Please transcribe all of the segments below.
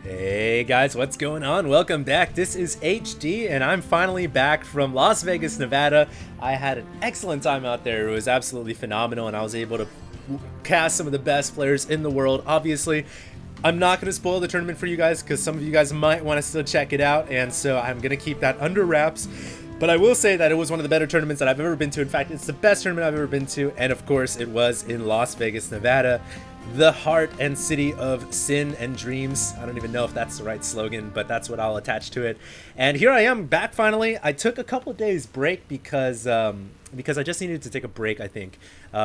Hey guys, what's going on? Welcome back. This is HD, and I'm finally back from Las Vegas, Nevada. I had an excellent time out there. It was absolutely phenomenal, and I was able to cast some of the best players in the world. Obviously, I'm not going to spoil the tournament for you guys because some of you guys might want to still check it out, and so I'm going to keep that under wraps. But I will say that it was one of the better tournaments that I've ever been to. In fact, it's the best tournament I've ever been to, and of course, it was in Las Vegas, Nevada. The heart and city of sin and dreams. I don't even know if that's the right slogan, but that's what I'll attach to it. And here I am back finally. I took a couple of days break because I just needed to take a break, I think,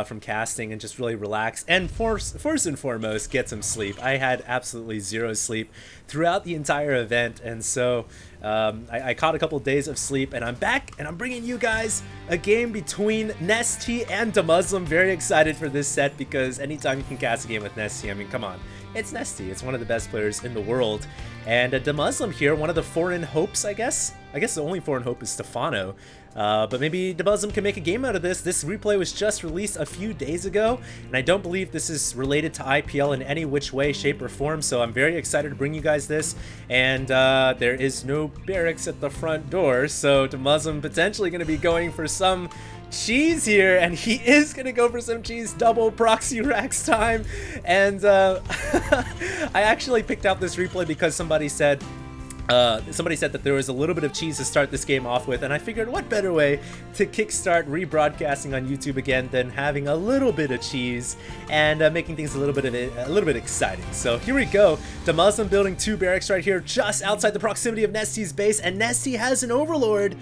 from casting and just really relax and first and foremost get some sleep. I had absolutely zero sleep throughout the entire event, and so I caught a couple of days of sleep, and I'm back and I'm bringing you guys a game between Nesty and Damuslim. Very excited for this set because anytime you can cast a game with Nesty, I mean, come on, it's Nesty. It's one of the best players in the world. And Damuslim here, one of the foreign hopes, I guess. I guess the only foreign hope is Stefano. But maybe Damuslim can make a game out of this. This replay was just released a few days ago, and I don't believe this is related to IPL in any which way, shape, or form, so I'm very excited to bring you guys this. And there is no barracks at the front door, so Damuslim potentially going to be going for some cheese here, and he is going to go for some cheese. Double proxy racks time. And I actually picked out this replay because somebody said that there was a little bit of cheese to start this game off with, and I figured what better way to kickstart rebroadcasting on YouTube again than having a little bit of cheese and making things a little bit exciting. So here we go. Damuslim building two barracks right here just outside the proximity of Nesty's base, and Nesty has an overlord,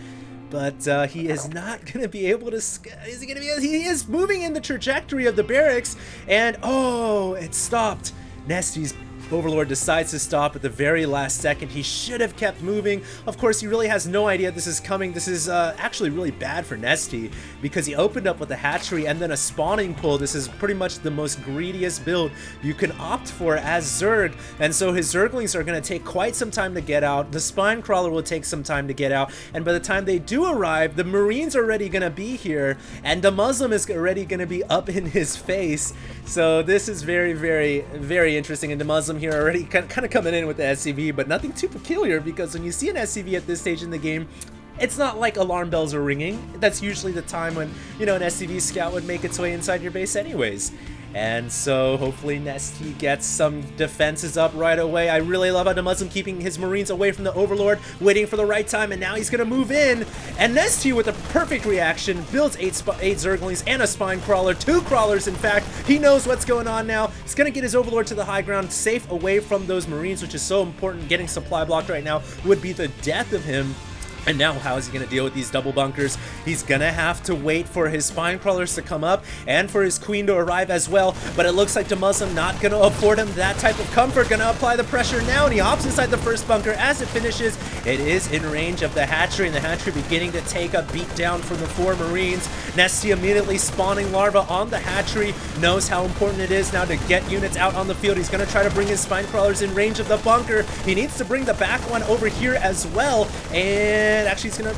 but he is not going to be able to, he is moving in the trajectory of the barracks, and oh, it stopped. Nesty's Overlord decides to stop at the very last second. He should have kept moving. Of course, he really has no idea this is coming. This is actually really bad for Nesty because he opened up with a hatchery and then a spawning pull. This is pretty much the most greediest build you can opt for as Zerg, and so his Zerglings are going to take quite some time to get out. The Spine Crawler will take some time to get out, and by the time they do arrive, the Marines are already going to be here, and Damuslim is already going to be up in his face. So this is very, very, very interesting, and Damuslim here already kind of coming in with the SCV, but nothing too peculiar because when you see an SCV at this stage in the game, it's not like alarm bells are ringing. That's usually the time when, you know, an SCV scout would make its way inside your base anyways. And so hopefully Nesty gets some defenses up right away. I really love how Damuslim keeping his Marines away from the Overlord, waiting for the right time, and now he's going to move in. And Nesty with a perfect reaction builds eight Zerglings and a Spine Crawler, two Crawlers in fact. He knows what's going on now. He's going to get his Overlord to the high ground, safe away from those Marines, which is so important. Getting supply blocked right now would be the death of him. And now how is he going to deal with these double bunkers? He's going to have to wait for his Spine Crawlers to come up and for his Queen to arrive as well. But it looks like Damuslim not going to afford him that type of comfort. Going to apply the pressure now, and he hops inside the first bunker. As it finishes, it is in range of the hatchery, and the hatchery beginning to take a beat down from the four Marines. Nesty immediately spawning larva on the hatchery. Knows how important it is now to get units out on the field. He's going to try to bring his Spine Crawlers in range of the bunker. He needs to bring the back one over here as well. And actually he's gonna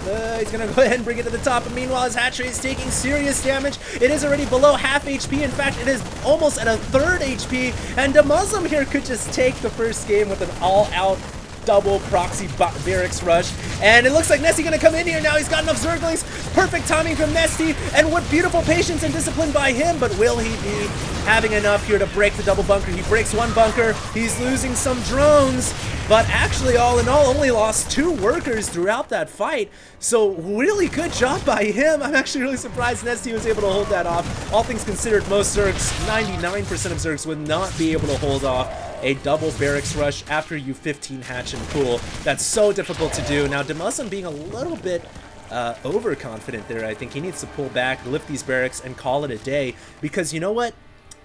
go ahead and bring it to the top, and meanwhile his hatchery is taking serious damage. It is already below half HP. In fact, it is almost at a third HP, and Damuslim here could just take the first game with an all-out double proxy barracks rush. And it looks like Nesty gonna come in here now. He's got enough Zerglings. Perfect timing from Nesty, and what beautiful patience and discipline by him. But will he be having enough here to break the double bunker? He breaks one bunker. He's losing some drones, but actually all in all only lost two workers throughout that fight. So really good job by him. I'm actually really surprised Nesty was able to hold that off. All things considered, most Zergs, 99% of Zergs would not be able to hold off a double barracks rush after you 15 hatch and pool. That's so difficult to do. Now Damuslim being a little bit overconfident there. I think he needs to pull back, lift these barracks, and call it a day, because you know what?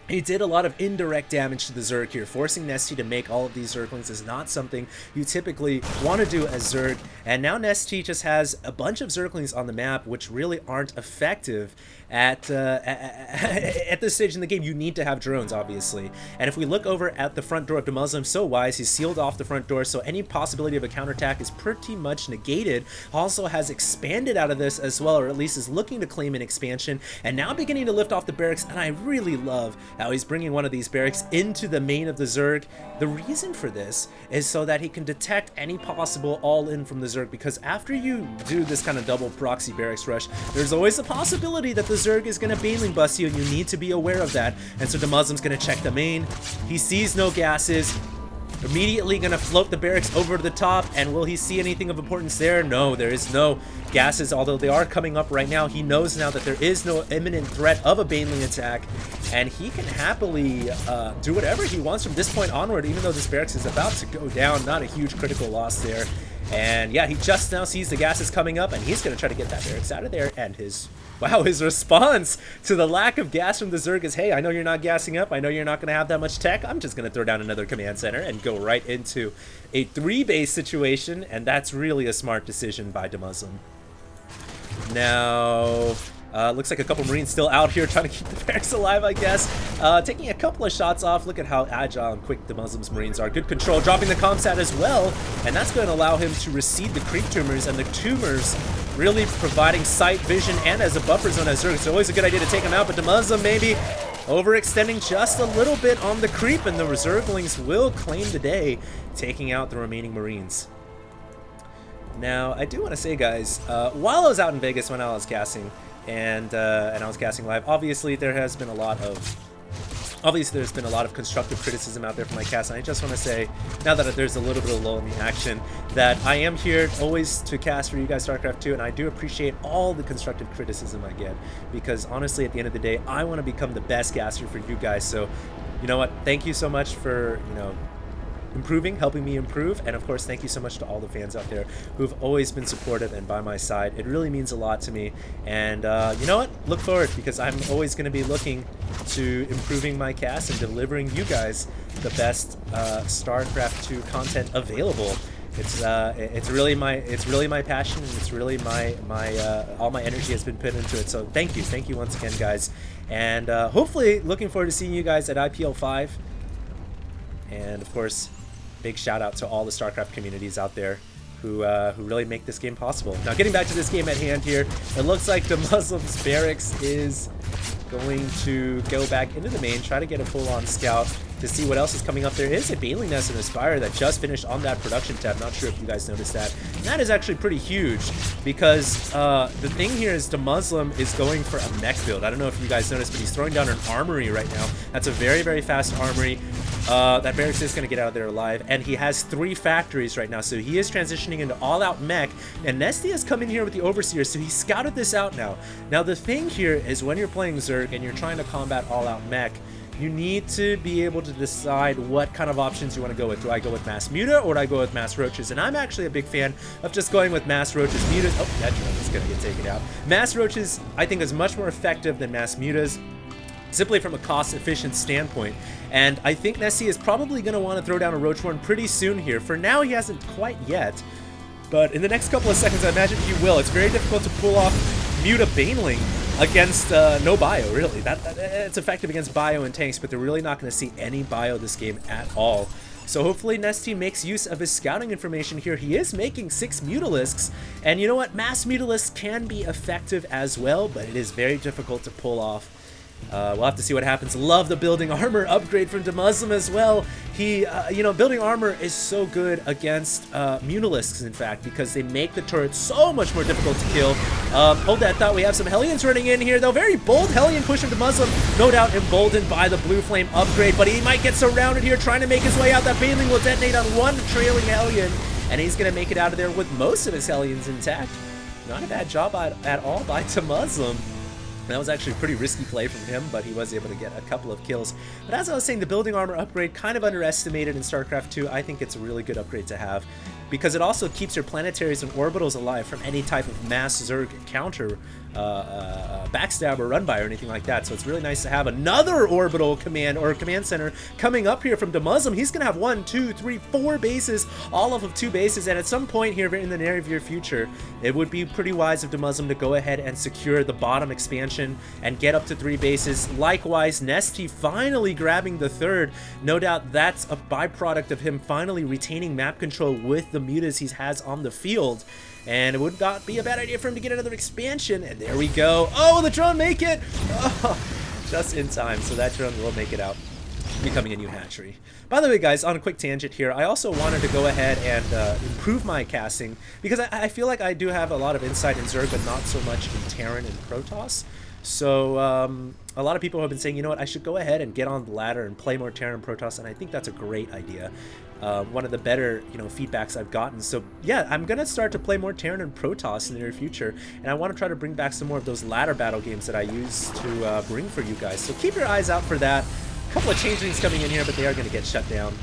He did a lot of indirect damage to the Zerg here. Forcing Nesty to make all of these Zerglings is not something you typically want to do as Zerg. And now Nesty just has a bunch of Zerglings on the map which really aren't effective at this stage in the game. You need to have drones, obviously. And if we look over at the front door of Damuslim, so wise, he's sealed off the front door, so any possibility of a counterattack is pretty much negated. Also has expanded out of this as well, or at least is looking to claim an expansion, and now beginning to lift off the barracks. And I really love Now he's bringing one of these barracks into the main of the Zerg. The reason for this is so that he can detect any possible all-in from the Zerg, because after you do this kind of double proxy barracks rush, there's always a possibility that the Zerg is going to Baneling bust you, and you need to be aware of that. And so Dumuzlum's going to check the main. He sees no gases. Immediately gonna float the barracks over to the top, and will he see anything of importance there? No, there is no gases, although they are coming up right now. He knows now that there is no imminent threat of a Baneling attack, and he can happily do whatever he wants from this point onward, even though this barracks is about to go down. Not a huge critical loss there. And yeah, he just now sees the gases coming up, and he's gonna try to get that barracks out of there, and his response to the lack of gas from the Zerg is, hey, I know you're not gassing up. I know you're not going to have that much tech. I'm just going to throw down another command center and go right into a 3-base situation, and that's really a smart decision by Dumuzlum. Now, looks like a couple Marines still out here trying to keep the barracks alive, I guess. Taking a couple of shots off. Look at how agile and quick Dumuzlum's Marines are. Good control, dropping the comsat as well, and that's going to allow him to recede the creep tumors, and the tumors really providing sight, vision, and as a buffer zone as Zerg. It's always a good idea to take him out, but Dumuzlum maybe overextending just a little bit on the creep, and the Zerglings will claim the day, taking out the remaining Marines. Now, I do want to say, guys, while I was out in Vegas when I was casting, and I was casting live, obviously there's been a lot of constructive criticism out there for my cast, and I just want to say, now that there's a little bit of lull in the action, that I am here always to cast for you guys StarCraft 2, and I do appreciate all the constructive criticism I get, because honestly, at the end of the day, I want to become the best caster for you guys. So, you know what? Thank you so much for, helping me improve, and of course thank you so much to all the fans out there who've always been supportive and by my side. It really means a lot to me, and you know what, look forward, because I'm always going to be looking to improving my cast and delivering you guys the best StarCraft 2 content available. It's really my passion, and it's really my all my energy has been put into it. So thank you once again, guys, and hopefully looking forward to seeing you guys at IPL 5. And of course, big shout out to all the StarCraft communities out there who really make this game possible. Now, getting back to this game at hand here, it looks like Dumuzlum's barracks is going to go back into the main, try to get a full-on scout to see what else is coming up. There is a Baneling Nest and Aspire that just finished on that production tab. Not sure if you guys noticed that. And that is actually pretty huge, because the thing here is Dumuzlum is going for a mech build. I don't know if you guys noticed, but he's throwing down an armory right now. That's a very, very fast armory. That barracks is going to get out of there alive, and he has 3 factories right now, so he is transitioning into all-out mech, and Nesty has come in here with the Overseer, so he scouted this out now. Now, the thing here is when you're playing Zerg and you're trying to combat all-out mech, you need to be able to decide what kind of options you want to go with. Do I go with Mass Muta, or do I go with Mass Roaches? And I'm actually a big fan of just going with Mass Roaches. Mutas, oh, that drone is going to get taken out. Mass Roaches, I think, is much more effective than Mass Mutas, simply from a cost-efficient standpoint. And I think Nessie is probably going to want to throw down a Roachborn pretty soon here. For now, he hasn't quite yet, but in the next couple of seconds, I imagine he will. It's very difficult to pull off Muta Baneling against no bio, really. It's effective against bio and tanks, but they're really not going to see any bio this game at all. So hopefully Nesty makes use of his scouting information here. He is making 6 Mutalisks, and you know what? Mass Mutalisks can be effective as well, but it is very difficult to pull off. We'll have to see what happens. Love the building armor upgrade from Dumuzlum as well. He, building armor is so good against Mutalisks, in fact, because they make the turret so much more difficult to kill. Hold that thought. We have some Hellions running in here, though. Very bold Hellion push from Dumuzlum. No doubt emboldened by the Blue Flame upgrade, but he might get surrounded here, trying to make his way out. That Baneling will detonate on one trailing Hellion, and he's going to make it out of there with most of his Hellions intact. Not a bad job at all by Dumuzlum. That was actually a pretty risky play from him, but he was able to get a couple of kills. But as I was saying, the building armor upgrade, kind of underestimated in StarCraft 2. I think it's a really good upgrade to have, because it also keeps your planetaries and orbitals alive from any type of mass Zerg counter, backstab or run by or anything like that. So it's really nice to have another orbital command or command center coming up here from Dumuzlum. He's going to have 1, 2, 3, 4 bases, all of 2 bases, and at some point here in the near future, it would be pretty wise of Dumuzlum to go ahead and secure the bottom expansion and get up to 3 bases. Likewise, Nesty finally grabbing the 3rd. No doubt that's a byproduct of him finally retaining map control with the mutas he has on the field. And it would not be a bad idea for him to get another expansion. And there we go. Oh, will the drone make it? Oh, just in time, so that drone will make it out, becoming a new hatchery. By the way, guys, on a quick tangent here, I also wanted to go ahead and improve my casting, because I feel like I do have a lot of insight in Zerg, but not so much in Terran and Protoss. So a lot of people have been saying, you know what, I should go ahead and get on the ladder and play more Terran and Protoss, and I think that's a great idea. One of the better, feedbacks I've gotten. So yeah, I'm gonna start to play more Terran and Protoss in the near future, and I want to try to bring back some more of those ladder battle games that I used to bring for you guys. So keep your eyes out for that. A couple of changelings coming in here, but they are gonna get shut down.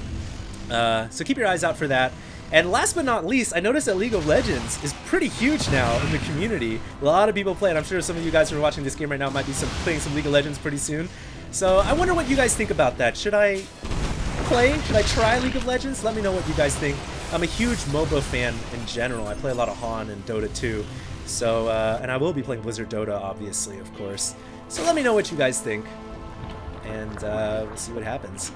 So keep your eyes out for that. And last but not least, I noticed that League of Legends is pretty huge now in the community. A lot of people play it. I'm sure some of you guys who are watching this game right now might be playing some League of Legends pretty soon. So I wonder what you guys think about that. Should I play? Should I try League of Legends? Let me know what you guys think. I'm a huge MOBA fan in general. I play a lot of Han and Dota 2. So, and I will be playing Blizzard Dota, obviously, of course. So let me know what you guys think. And we'll see what happens.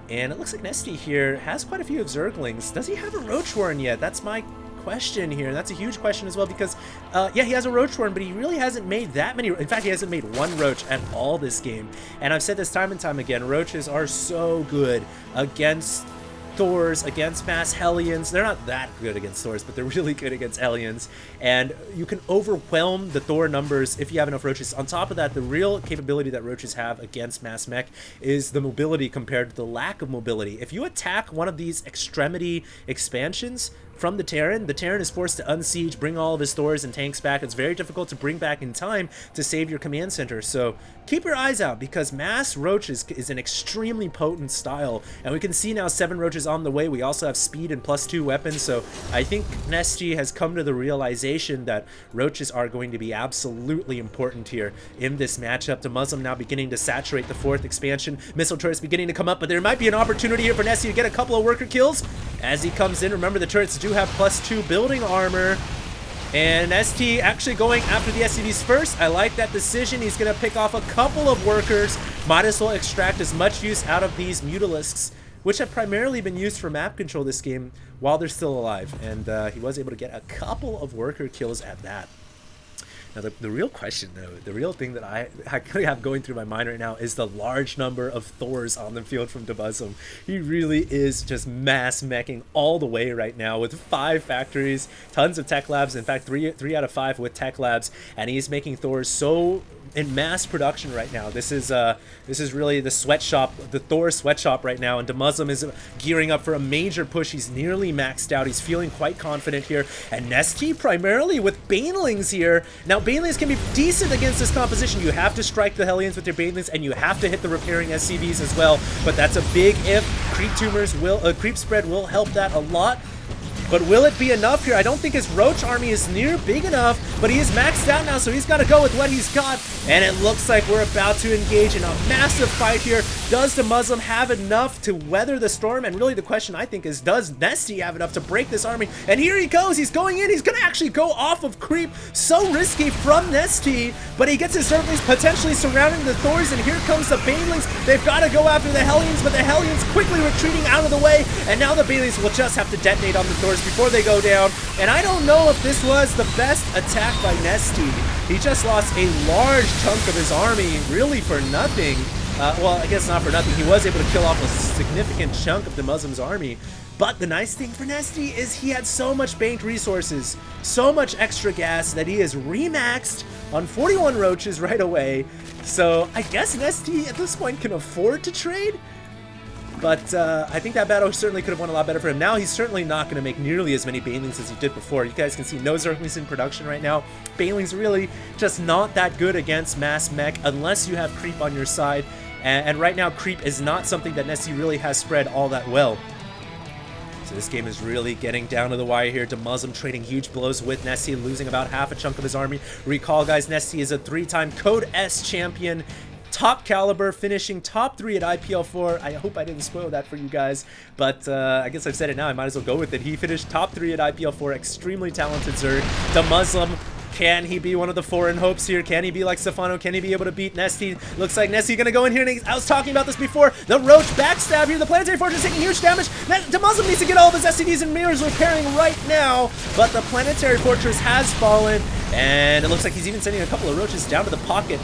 And it looks like Nesty here has quite a few of Zerglings. Does he have a Roach Warren yet? That's my question here. That's a huge question as well, because yeah, he has a Roach Warren, but he really hasn't made that many. In fact, he hasn't made one Roach at all this game. And I've said this time and time again, Roaches are so good against Thors, against mass Hellions. They're not that good against Thors, but they're really good against Hellions. And you can overwhelm the Thor numbers if you have enough Roaches. On top of that, the real capability that Roaches have against mass mech is the mobility compared to the lack of mobility. If you attack one of these extremity expansions from the Terran is forced to unsiege, bring all of his Thors and tanks back. It's very difficult to bring back in time to save your command center. So keep your eyes out, because mass Roaches is an extremely potent style. And we can see now 7 Roaches on the way. We also have speed and +2 weapons. So I think Nesty has come to the realization that Roaches are going to be absolutely important here in this matchup. The Muslim now beginning to saturate the 4th expansion. Missile turrets beginning to come up, but there might be an opportunity here for Nesty to get a couple of worker kills as he comes in. Remember, the turrets do have +2 building armor. And ST actually going after the SCVs first. I like that decision. He's going to pick off a couple of workers. Might as well extract as much use out of these Mutalisks, which have primarily been used for map control this game while they're still alive. And he was able to get a couple of worker kills at that. Now, the real question, though, the real thing that I have going through my mind right now is the large number of Thors on the field from Dabuzum. He really is just mass meching all the way right now with 5 factories, tons of tech labs. In fact, 3 out of 5 with tech labs, and he's making Thors so in mass production right now. This is really the sweatshop, the Thor sweatshop right now, and Damuzum is gearing up for a major push. He's nearly maxed out. He's feeling quite confident here, and Nesty primarily with Banelings here. Now, Banelings can be decent against this composition. You have to strike the Hellions with your Banelings, and you have to hit the repairing SCVs as well, but that's a big if. Creep tumors will, creep spread will help that a lot. But will it be enough here? I don't think his Roach army is near big enough, but he is maxed out now, so he's got to go with what he's got. And it looks like we're about to engage in a massive fight here. Does the Muslim have enough to weather the storm? And really the question, I think, is does Nesty have enough to break this army? And here he goes. He's going in. He's going to actually go off of creep. So risky from Nesty, but he gets his Zerglings potentially surrounding the Thors, and here comes the Banelings. They've got to go after the Hellions, but the Hellions quickly retreating out of the way, and now the Banelings will just have to detonate on the Thors before they go down. And I don't know if this was the best attack by Nesty. He just lost a large chunk of his army, really for nothing. Well, I guess not for nothing. He was able to kill off a significant chunk of the Muslim's army. But the nice thing for Nesty is he had so much banked resources, so much extra gas, that he is remaxed on 41 Roaches right away. So I guess Nesty at this point can afford to trade. But I think that battle certainly could have won a lot better for him. Now he's certainly not going to make nearly as many Banelings as he did before. You guys can see no Zerglings in production right now. Banelings really just not that good against mass mech unless you have creep on your side. And right now creep is not something that Nesty really has spread all that well. So this game is really getting down to the wire here. Damuzum trading huge blows with Nesty, losing about half a chunk of his army. Recall, guys, Nesty is a 3-time Code S champion. Top caliber, finishing top 3 at IPL4. I hope I didn't spoil that for you guys, but I guess I've said it now. I might as well go with it. He finished top 3 at IPL4. Extremely talented Zerg. The Muslim, can he be one of the foreign hopes here? Can he be like Stefano? Can he be able to beat Nesty? Looks like Nesty gonna go in here, and I was talking about this before. The Roach backstab here. The Planetary Fortress taking huge damage. The Muslim needs to get all of his SCVs and mirrors repairing right now, but the Planetary Fortress has fallen, and it looks like he's even sending a couple of Roaches down to the pocket.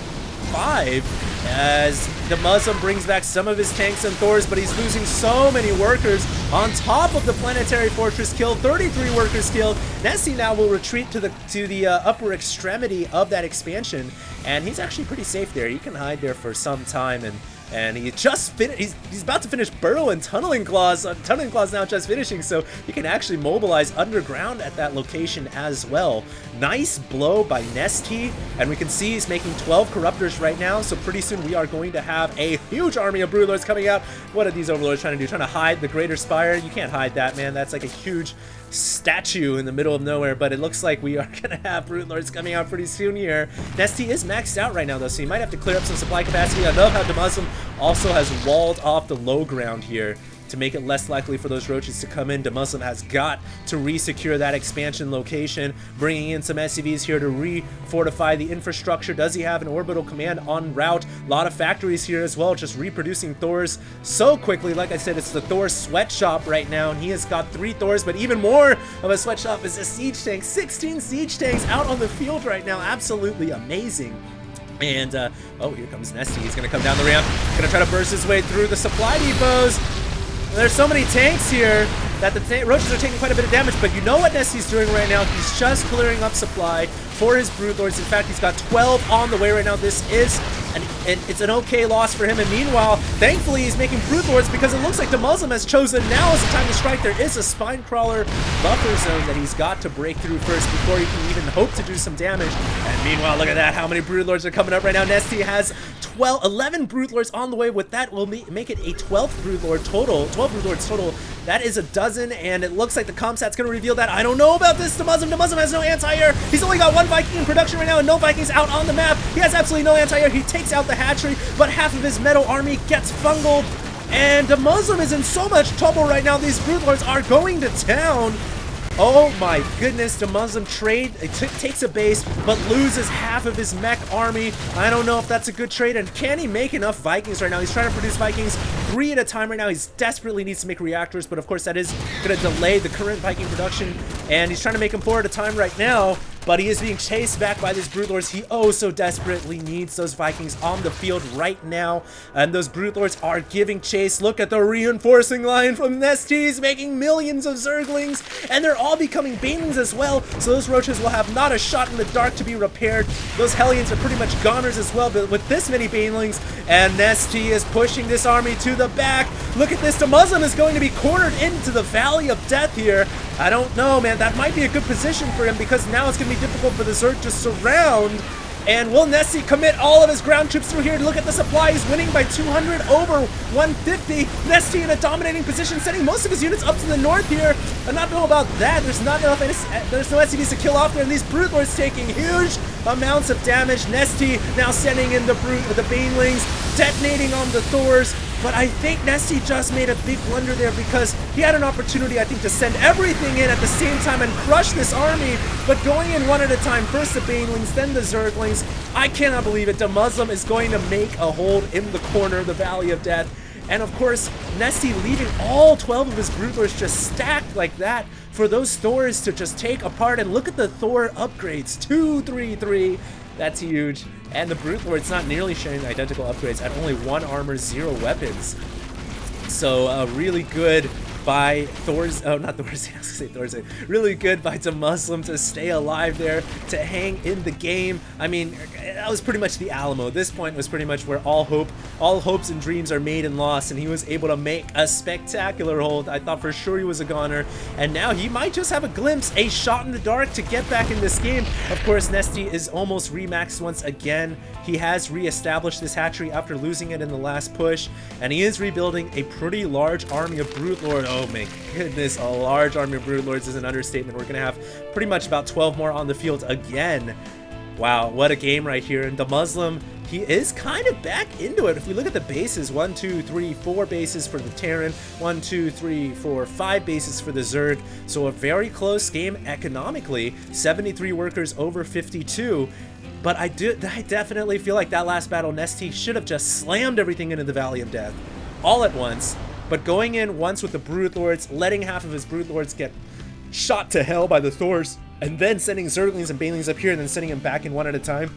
5 as the Muslim brings back some of his tanks and Thors, but he's losing so many workers on top of the Planetary Fortress kill. 33 workers killed. Nesty now will retreat to the upper extremity of that expansion, and he's actually pretty safe there. He can hide there for some time, and he just finished. He's about to finish Burrow and Tunneling Claws. Tunneling Claws now just finishing, so he can actually mobilize underground at that location as well. Nice blow by Nesty, and we can see he's making 12 Corruptors right now, so pretty soon we are going to have a huge army of Broodlords coming out. What are these Overlords trying to do? Trying to hide the Greater Spire? You can't hide that, man. That's like a huge statue in the middle of nowhere, but it looks like we are gonna have Broodlords coming out pretty soon here. Nesty is maxed out right now though, so you might have to clear up some supply capacity. I love how Muslim also has walled off the low ground here to make it less likely for those roaches to come in. Muslim has got to re-secure that expansion location, bringing in some SCVs here to re-fortify the infrastructure. Does he have an orbital command en route? A lot of factories here as well, just reproducing Thors so quickly. Like I said, it's the Thor sweatshop right now, and he has got 3 Thors, but even more of a sweatshop is a siege tank. 16 siege tanks out on the field right now. Absolutely amazing. And, oh, here comes Nesty. He's going to come down the ramp, going to try to burst his way through the supply depots. There's so many tanks here that the roaches are taking quite a bit of damage, but you know what Nesty's doing right now? He's just clearing up supply for his Broodlords. In fact, he's got 12 on the way right now. This is it's an okay loss for him, and meanwhile, thankfully, he's making Broodlords because it looks like the Muslim has chosen now is the time to strike. There is a Spine Crawler buffer zone that he's got to break through first before he can even hope to do some damage. And meanwhile, look at that, how many Broodlords are coming up right now. Nesty has 11 Broodlords on the way. With that, will make it a 12th Broodlord total, 12 Broodlords total. That is a dozen, and it looks like the ComSat's going to reveal that. I don't know about this. The Muslim has no anti-air. He's only got 1 Viking in production right now, and no Vikings out on the map. He has absolutely no anti-air. He takes out the hatchery, but half of his metal army gets fungled, and the Muslim is in so much trouble right now. These Broodlords are going to town. Oh my goodness, the Muslim takes a base, but loses half of his mech army. I don't know if that's a good trade, and can he make enough Vikings right now? He's trying to produce Vikings 3 at a time right now. He desperately needs to make reactors, but of course that is going to delay the current Viking production, and he's trying to make them 4 at a time right now. But he is being chased back by these Broodlords. He oh so desperately needs those Vikings on the field right now. And those Broodlords are giving chase. Look at the reinforcing line from Nesty. He's making millions of Zerglings. And they're all becoming Banelings as well. So those roaches will have not a shot in the dark to be repaired. Those Hellions are pretty much goners as well. But with this many Banelings, and Nesty is pushing this army to the back. Look at this. The Muslim is going to be cornered into the Valley of Death here. I don't know, man. That might be a good position for him because now it's going to be difficult for the Zerg to surround. And will Nesty commit all of his ground troops through here? Look at the supply. He's winning by 200 over 150. Nesty in a dominating position, sending most of his units up to the north here. I don't know about that. There's not enough. There's no SCVs to kill off there, and these Broodlords taking huge amounts of damage. Nesty now sending in the Banelings, detonating on the Thors. But I think Nesty just made a big blunder there because he had an opportunity, I think, to send everything in at the same time and crush this army. But going in 1 at a time, first the Banelings, then the Zerglings. I cannot believe it. The Muslim is going to make a hold in the corner, the Valley of Death. And of course, Nesty leaving all 12 of his Broodlords just stacked like that for those Thors to just take apart. And look at the Thor upgrades, 2, 3, 3. That's huge. And the Broodlord's not nearly sharing identical upgrades at only 1 armor, 0 weapons. So really good by Thors, oh not Thors, I was gonna say Thors, really good by Muslim to stay alive there, to hang in the game. I mean, that was pretty much the Alamo. This point was pretty much where all hopes and dreams are made and lost, and he was able to make a spectacular hold. I thought for sure he was a goner, and now he might just have a glimpse, a shot in the dark to get back in this game. Of course, Nesty is almost remaxed once again. He has re-established this hatchery after losing it in the last push, and he is rebuilding a pretty large army of Broodlord. Oh my goodness, a large army of Broodlords is an understatement. We're gonna have pretty much about 12 more on the field again. Wow, what a game right here. And the Muslim, he is kind of back into it. If we look at the bases, 1, 2, 3, 4 bases for the Terran, 1, 2, 3, 4, 5 bases for the Zerg. So a very close game economically. 73 workers over 52. But I definitely feel like that last battle, Nesty should have just slammed everything into the Valley of Death all at once. But going in once with the Broodlords, letting half of his Broodlords get shot to hell by the Thors, and then sending Zerglings and Banelings up here, and then sending them back in 1 at a time.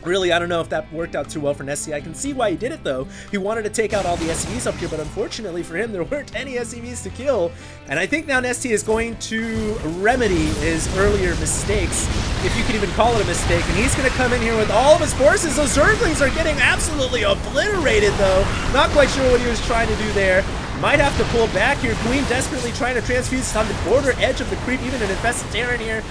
Really, I don't know if that worked out too well for Nesty. I can see why he did it, though. He wanted to take out all the SCVs up here, but unfortunately for him, there weren't any SCVs to kill. And I think now Nesty is going to remedy his earlier mistakes, if you can even call it a mistake. And he's going to come in here with all of his forces. Those Zerglings are getting absolutely obliterated, though. Not quite sure what he was trying to do there. Might have to pull back here. Queen desperately trying to transfuse on the border edge of the creep, even an infested Terran here,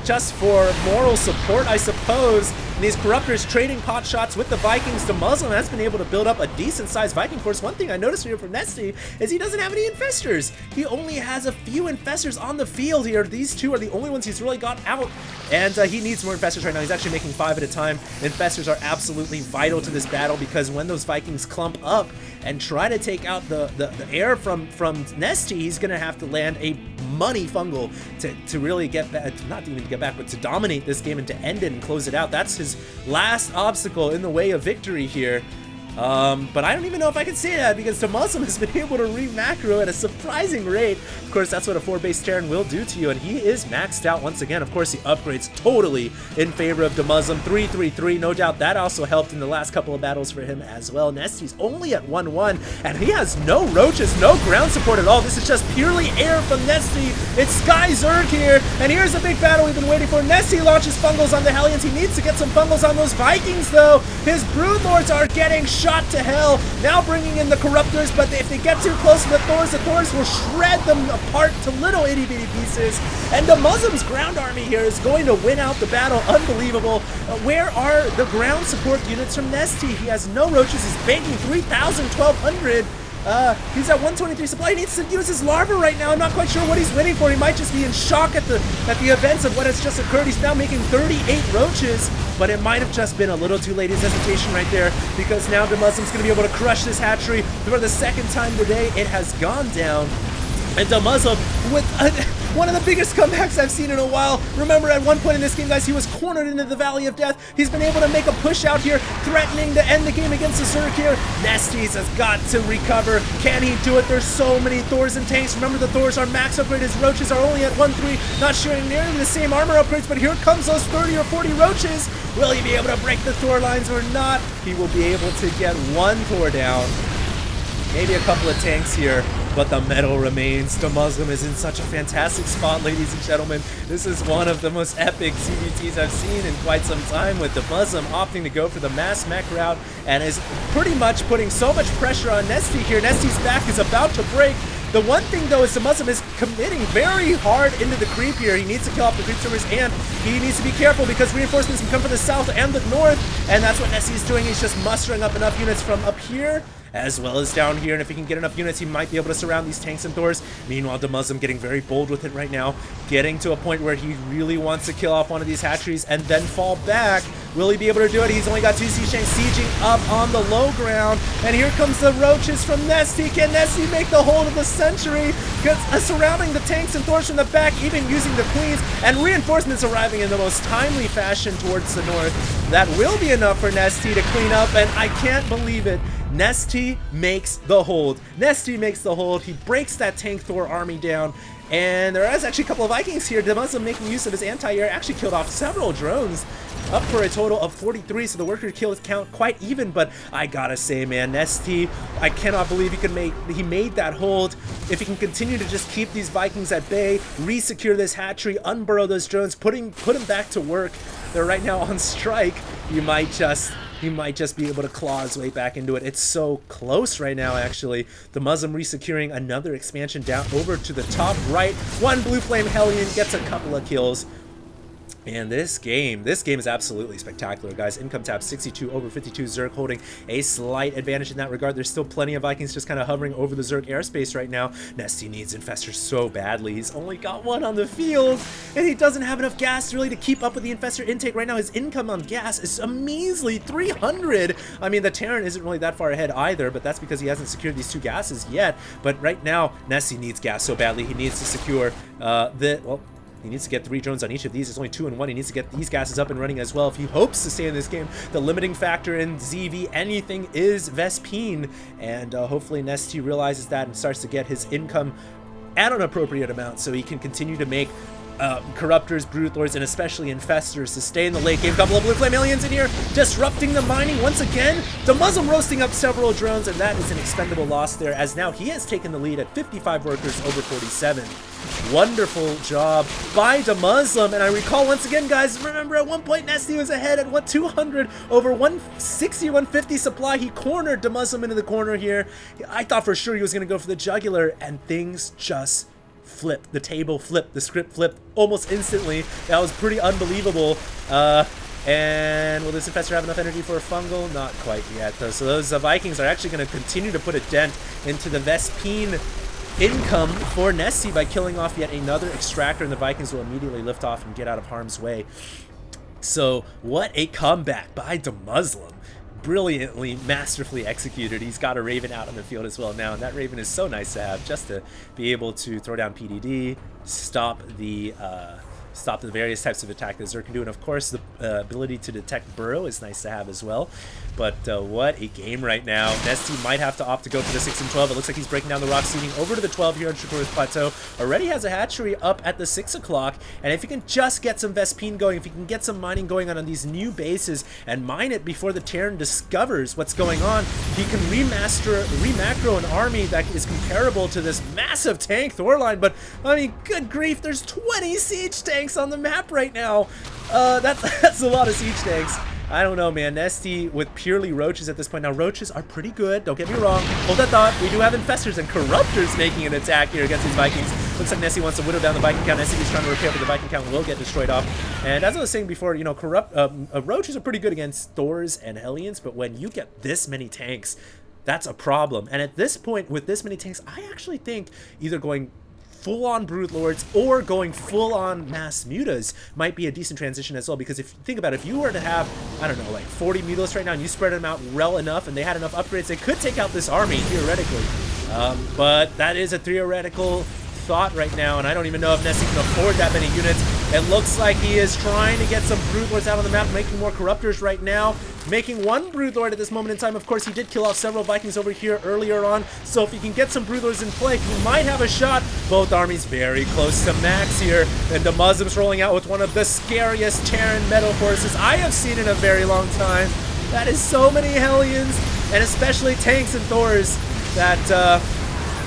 just for moral support, I suppose. And these Corruptors trading pot shots with the Vikings. The Muslim has been able to build up a decent-sized Viking force. One thing I noticed here from Nesty is he doesn't have any Infestors. He only has a few Infestors on the field here. These two are the only ones he's really got out, and he needs more Infestors right now. He's actually making 5 at a time. Infestors are absolutely vital to this battle, because when those Vikings clump up and try to take out the air from Nesty, he's going to have to land a money fungal to really get back, not even get back, but to dominate this game and to end it and close it out. That's his last obstacle in the way of victory here. But I don't even know if I can say that, because the Muslim has been able to re-macro at a surprising rate. Of course, that's what a 4-base Terran will do to you, and he is maxed out once again. Of course, he upgrades totally in favor of the Muslim. 3-3-3, no doubt that also helped in the last couple of battles for him as well. Nesty's only at 1-1, and he has no roaches, no ground support at all. This is just purely air from Nesty. It's Sky Zerg here, and here's a big battle we've been waiting for. Nesty launches Fungals on the Hellions. He needs to get some Fungals on those Vikings, though. His Broodlords are getting shot to hell. Now bringing in the Corruptors, but if they get too close to the Thors will shred them apart to little itty-bitty pieces. And the Muslim's ground army here is going to win out the battle. Unbelievable. Where are the ground support units from Nesty? He has no roaches. He's banking 3,000, 1,200. He's at 123 supply. He needs to use his larva right now. I'm not quite sure what he's waiting for. He might just be in shock at the events of what has just occurred. He's now making 38 roaches, but it might have just been a little too late. His hesitation right there, because now the Muslim's going to be able to crush this hatchery for the second time today. It has gone down. And the Muslim with one of the biggest comebacks I've seen in a while. Remember, at one point in this game, guys, he was cornered into the Valley of Death. He's been able to make a push out here, threatening to end the game against the Zerg here. Nesty's has got to recover. Can he do it? There's so many Thors and tanks. Remember, the Thors are max upgraded. His roaches are only at 1-3, not sharing nearly the same armor upgrades, but here comes those 30 or 40 roaches. Will he be able to break the Thor lines or not? He will be able to get one Thor down. Maybe a couple of tanks here, but the metal remains. The Muslim is in such a fantastic spot, ladies and gentlemen. This is one of the most epic CVTs I've seen in quite some time, with the Muslim opting to go for the mass mech route and is pretty much putting so much pressure on Nesty here. Nesty's back is about to break. The one thing, though, is the Muslim is committing very hard into the creep here. He needs to kill off the creep servers, and he needs to be careful, because reinforcements can come from the south and the north, and that's what Nesty is doing. He's just mustering up enough units from up here as well as down here, and if he can get enough units, he might be able to surround these tanks and Thors. Meanwhile, the Muslim getting very bold with it right now, getting to a point where he really wants to kill off one of these hatcheries and then fall back. Will he be able to do it? He's only got 2 Sea Shanks sieging up on the low ground, and here comes the roaches from Nesty. Can Nesty make the hold of the century? Surrounding the tanks and Thors from the back, even using the queens, and reinforcements arriving in the most timely fashion towards the north. That will be enough for Nesty to clean up, and I can't believe it. Nesty makes the hold. Nesty makes the hold. He breaks that tank Thor army down. And there is actually a couple of Vikings here. The Muslim making use of his anti-air actually killed off several drones, up for a total of 43. So the worker kill count quite even. But I gotta say, man, Nesty, I cannot believe he made that hold. If he can continue to just keep these Vikings at bay, re-secure this hatchery, unburrow those drones, put him back to work. They're right now on strike. He might just be able to claw his way back into it. It's so close right now, actually. The Muslim re-securing another expansion down over to the top right. One Blue Flame Hellion gets a couple of kills. And this game is absolutely spectacular, guys. Income tab 62 over 52. Zerg holding a slight advantage in that regard. There's still plenty of Vikings just kind of hovering over the Zerg airspace right now. Nesty needs Infestors so badly. He's only got one on the field, and he doesn't have enough gas really to keep up with the Infestor intake right now. His income on gas is a measly 300. I mean, the Terran isn't really that far ahead either, but that's because he hasn't secured these 2 gases yet. But right now, Nesty needs gas so badly. He needs to secure he needs to get 3 drones on each of these. It's only 2 and 1. He needs to get these gases up and running as well if he hopes to stay in this game. The limiting factor in ZV anything is Vespene, and hopefully Nesty realizes that and starts to get his income at an appropriate amount so he can continue to make Corruptors, Broodlords, and especially Infestors to stay in the late game. Couple of Blue Flame Aliens in here. disrupting the mining once again. Dumuzlum roasting up several drones, and that is an expendable loss there, as now he has taken the lead at 55 workers over 47. Wonderful job by Dumuzlum, and I recall once again, guys, remember at one point Nesty was ahead at 200 over 160, 150 supply. He cornered Dumuzlum into the corner here. I thought for sure he was going to go for the jugular, and things just flipped. The table flipped, the script flipped almost instantly. That was pretty unbelievable. And will this Infestor have enough energy for a fungal? Not quite yet, though. So those Vikings are actually going to continue to put a dent into the Vespene income for Nesty by killing off yet another extractor, and the Vikings will immediately lift off and get out of harm's way. So what a comeback by Dumuzlum. Brilliantly, masterfully executed. He's got a Raven out on the field as well now, and that Raven is so nice to have, just to be able to throw down PDD, stop the various types of attack that Zerg can do, and of course the ability to detect Burrow is nice to have as well. But what a game right now. Nesty might have to opt to go for the 6 and 12. It looks like he's breaking down the rock seeding over to the 12 here on Shakur's Plateau. Already has a hatchery up at the 6 o'clock, and if he can just get some Vespene going, if he can get some mining going on these new bases and mine it before the Terran discovers what's going on, he can remacro an army that is comparable to this massive tank Thorline. But I mean, good grief, there's 20 siege tanks on the map right now. That's a lot of siege tanks. I don't know, man. Nesty with purely roaches at this point. Now, roaches are pretty good. Don't get me wrong. Hold that thought. We do have infestors and corruptors making an attack here against these Vikings. Looks like Nesty wants to whittle down the Viking count. Nesty is trying to repair, but the Viking count will get destroyed off. And as I was saying before, you know, roaches are pretty good against Thors and Hellions, but when you get this many tanks, that's a problem. And at this point, with this many tanks, I actually think either going full-on Broodlords or going full-on Mass Mutas might be a decent transition as well, because if you think about it, if you were to have, I don't know, like 40 Mutalists right now and you spread them out well enough and they had enough upgrades, they could take out this army, theoretically. But that is a theoretical thought right now, and I don't even know if Nesty can afford that many units. It looks like he is trying to get some Broodlords out on the map, making more Corruptors right now, making one Broodlord at this moment in time. Of course, he did kill off several Vikings over here earlier on, so if he can get some Broodlords in play, he might have a shot. Both armies very close to max here, and Dumuzlum's rolling out with one of the scariest Terran metal horses I have seen in a very long time. That is so many Hellions, and especially tanks and Thors, that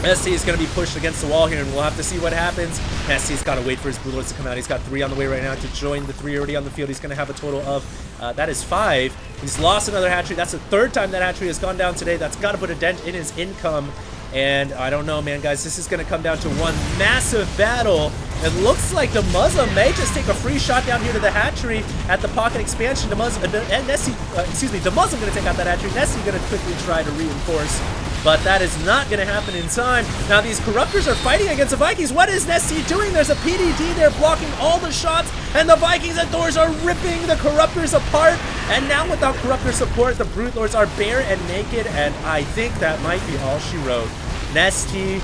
Nesty is going to be pushed against the wall here, and we'll have to see what happens. Nesty's got to wait for his Broodlords to come out. He's got 3 on the way right now to join the 3 already on the field. He's going to have a total of, that is 5. He's lost another hatchery. That's the 3rd time that hatchery has gone down today. That's got to put a dent in his income. And I don't know, man, guys. This is going to come down to one massive battle. It looks like Dumuzlum may just take a free shot down here to the hatchery at the pocket expansion. Dumuzlum going to take out that hatchery. Nesty going to quickly try to reinforce, but that is not going to happen in time. Now these Corruptors are fighting against the Vikings. What is Nesty doing? There's a PDD there blocking all the shots, and the Vikings and Thors are ripping the Corruptors apart. And now without Corruptor support, the Broodlords are bare and naked, and I think that might be all she wrote. Nesty,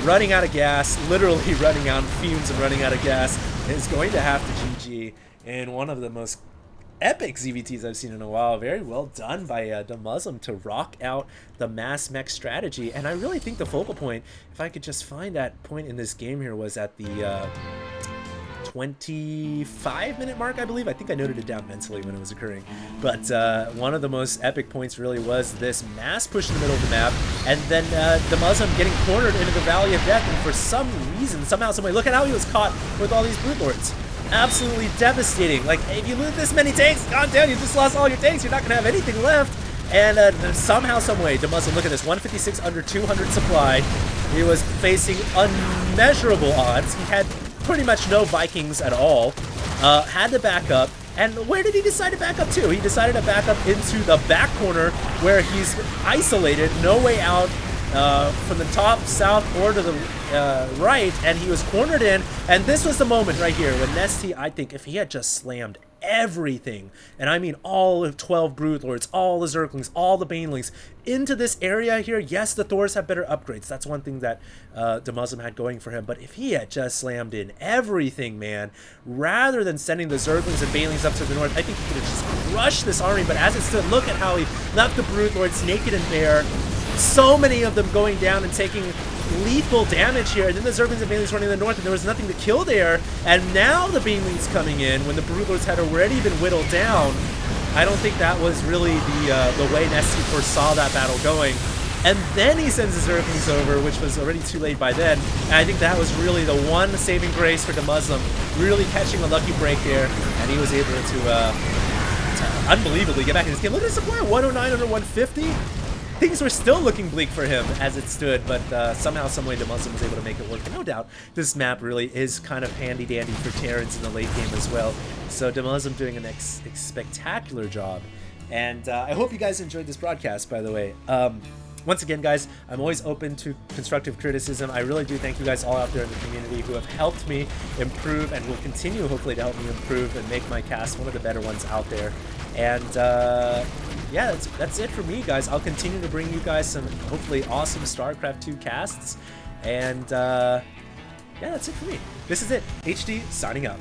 running out of gas, literally running out of fumes and running out of gas, is going to have to GG in one of the most epic ZVTs I've seen in a while. Very well done by Dumuzlum to rock out the mass mech strategy. And I really think the focal point, if I could just find that point in this game here, was at the 25-minute mark, I believe. I think I noted it down mentally when it was occurring. But one of the most epic points really was this mass push in the middle of the map, and then Dumuzlum getting cornered into the Valley of Death, and for some reason, somehow, someway, look at how he was caught with all these Broodlords. Absolutely devastating. Like, if you lose this many tanks, god damn, you just lost all your tanks, you're not going to have anything left. And somehow, someway, Dumuzlum, look at this, 156 under 200 supply. He was facing unmeasurable odds. He had pretty much no Vikings at all. Had to back up. And where did he decide to back up to? He decided to back up into the back corner where he's isolated, no way out from the top, south, or to the right, and he was cornered in. And this was the moment right here when Nesty, I think, if he had just slammed everything, and I mean all of 12 Broodlords, all the Zerglings, all the Banelings, into this area here. Yes, the Thors have better upgrades. That's one thing that Dumuzlum had going for him. But if he had just slammed in everything, man, rather than sending the Zerglings and Banelings up to the north, I think he could have just crushed this army. But as it stood, look at how he left the Broodlords naked and bare. So many of them going down and taking lethal damage here, and then the Zerglings and Banelings running in the north, and there was nothing to kill there. And now the Banelings coming in when the Broodlords had already been whittled down. I don't think that was really the way Nessie foresaw that battle going. And then he sends his Zerglings over, which was already too late by then. And I think that was really the one saving grace for the Muslim, really catching a lucky break there, and he was able to unbelievably get back in this game. Look at his supply, 109 under 150. Things were still looking bleak for him as it stood, but somehow, someway, the Muslim was able to make it work. And no doubt, this map really is kind of handy-dandy for Terrans in the late game as well. So the Muslim doing a spectacular job. And I hope you guys enjoyed this broadcast, by the way. Once again, guys, I'm always open to constructive criticism. I really do thank you guys all out there in the community who have helped me improve and will continue, hopefully, to help me improve and make my cast one of the better ones out there. And yeah, that's it for me, guys. I'll continue to bring you guys some hopefully awesome StarCraft 2 casts. And yeah, that's it for me. This is it. HD signing up.